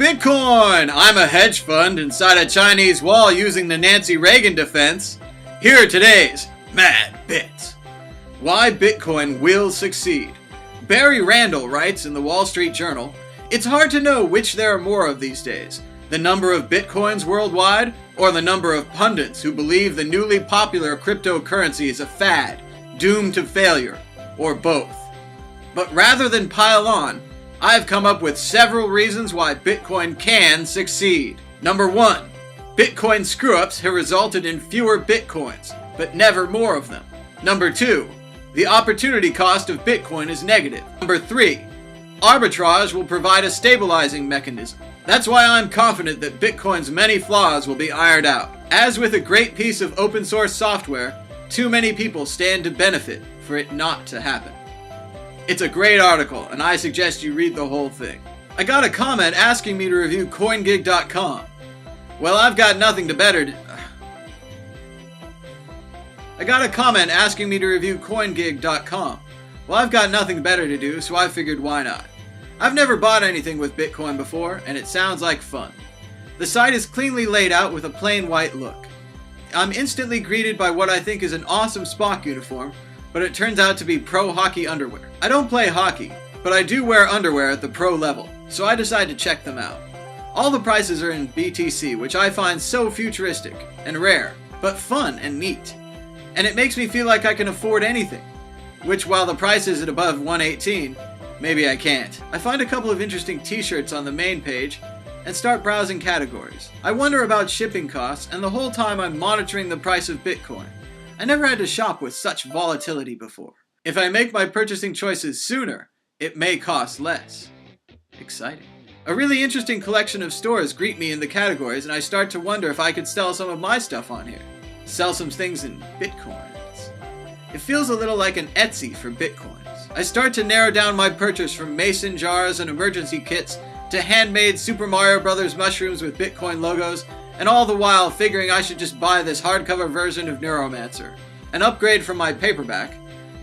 Bitcoin! I'm a hedge fund inside a Chinese wall using the Nancy Reagan Defense. Here are today's Mad Bits. Why Bitcoin will succeed. Barry Randall writes in the Wall Street Journal, "It's hard to know which there are more of these days, the number of Bitcoins worldwide or the number of pundits who believe the newly popular cryptocurrency is a fad, doomed to failure, or both. But rather than pile on, I've come up with several reasons why Bitcoin can succeed. Number 1. Bitcoin screw-ups have resulted in fewer Bitcoins, but never more of them. Number 2. The opportunity cost of Bitcoin is negative. Number 3. Arbitrage will provide a stabilizing mechanism. That's why I'm confident that Bitcoin's many flaws will be ironed out. As with a great piece of open source software, too many people stand to benefit for it not to happen." It's a great article, and I suggest you read the whole thing. I got a comment asking me to review Coingig.com. Well, I've got nothing to better do. I got a comment asking me to review Coingig.com. Well, I've got nothing better to do, so I figured why not. I've never bought anything with Bitcoin before, and it sounds like fun. The site is cleanly laid out with a plain white look. I'm instantly greeted by what I think is an awesome Spock uniform, but it turns out to be pro hockey underwear. I don't play hockey, but I do wear underwear at the pro level, so I decided to check them out. All the prices are in BTC, which I find so futuristic and rare, but fun and neat. And it makes me feel like I can afford anything, which while the price is at above 118, maybe I can't. I find a couple of interesting t-shirts on the main page and start browsing categories. I wonder about shipping costs, and the whole time I'm monitoring the price of Bitcoin. I never had to shop with such volatility before. If I make my purchasing choices sooner, it may cost less. Exciting. A really interesting collection of stores greet me in the categories, and I start to wonder if I could sell some of my stuff on here. Sell some things in Bitcoins. It feels a little like an Etsy for Bitcoins. I start to narrow down my purchase from mason jars and emergency kits to handmade Super Mario Brothers mushrooms with Bitcoin logos, and all the while figuring I should just buy this hardcover version of Neuromancer, an upgrade from my paperback,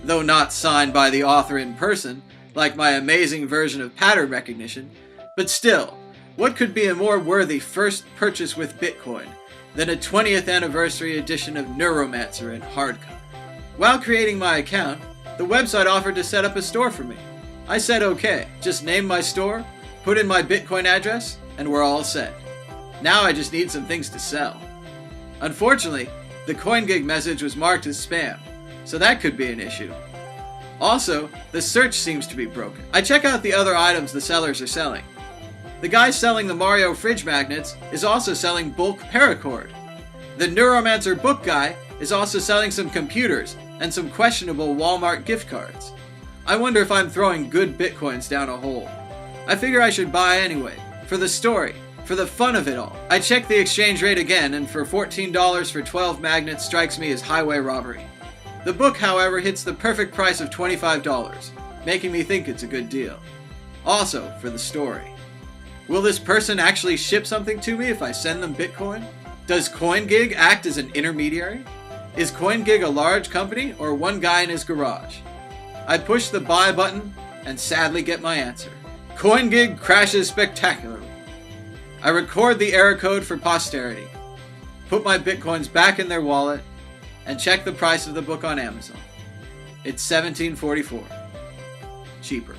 though not signed by the author in person, like my amazing version of pattern recognition. But still, what could be a more worthy first purchase with Bitcoin than a 20th anniversary edition of Neuromancer in hardcover? While creating my account, the website offered to set up a store for me. I said okay, just name my store, put in my Bitcoin address, and we're all set. Now I just need some things to sell. Unfortunately, the Coingig message was marked as spam, so that could be an issue. Also, the search seems to be broken. I check out the other items the sellers are selling. The guy selling the Mario fridge magnets is also selling bulk paracord. The Neuromancer book guy is also selling some computers and some questionable Walmart gift cards. I wonder if I'm throwing good Bitcoins down a hole. I figure I should buy anyway, for the story, for the fun of it all. I checked the exchange rate again, and for $14 for 12 magnets strikes me as highway robbery. The book, however, hits the perfect price of $25, making me think it's a good deal. Also, for the story. Will this person actually ship something to me if I send them Bitcoin? Does Coingig act as an intermediary? Is Coingig a large company or one guy in his garage? I push the buy button and sadly get my answer. Coingig crashes spectacularly. I record the error code for posterity, put my Bitcoins back in their wallet, and check the price of the book on Amazon. It's $17.44. Cheaper.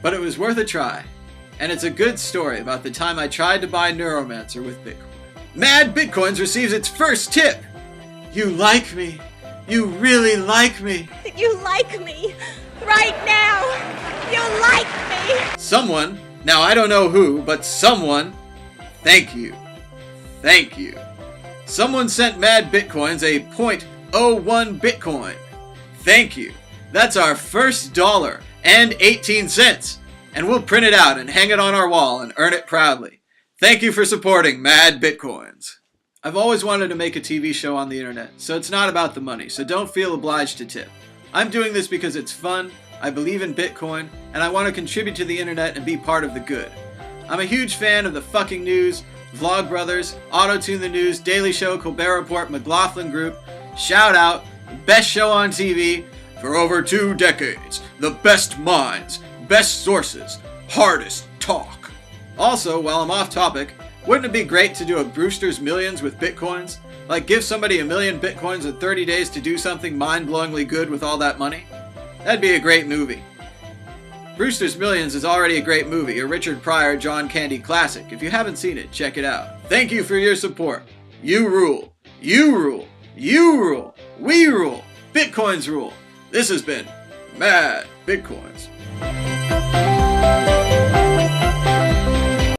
But it was worth a try, and it's a good story about the time I tried to buy Neuromancer with Bitcoin. Mad Bitcoins receives its first tip! You like me. You really like me. You like me. Right now. You like me. Someone, now I don't know who, but someone, thank you. Thank you. Someone sent Mad Bitcoins a 0.01 Bitcoin. Thank you. That's our first dollar and 18 cents. And we'll print it out and hang it on our wall and earn it proudly. Thank you for supporting Mad Bitcoins. I've always wanted to make a TV show on the internet, so it's not about the money, so don't feel obliged to tip. I'm doing this because it's fun, I believe in Bitcoin, and I want to contribute to the internet and be part of the good. I'm a huge fan of the fucking news, Vlogbrothers, Auto-Tune the News, Daily Show, Colbert Report, McGlaughlin Group. Shout out, best show on TV for over 2 decades. The best minds, best sources, hardest talk. Also, while I'm off topic, wouldn't it be great to do a Brewster's Millions with Bitcoins? Like give somebody 1 million Bitcoins in 30 days to do something mind-blowingly good with all that money? That'd be a great movie. Brewster's Millions is already a great movie, a Richard Pryor, John Candy classic. If you haven't seen it, check it out. Thank you for your support. You rule. You rule. You rule. We rule. Bitcoins rule. This has been Mad Bitcoins.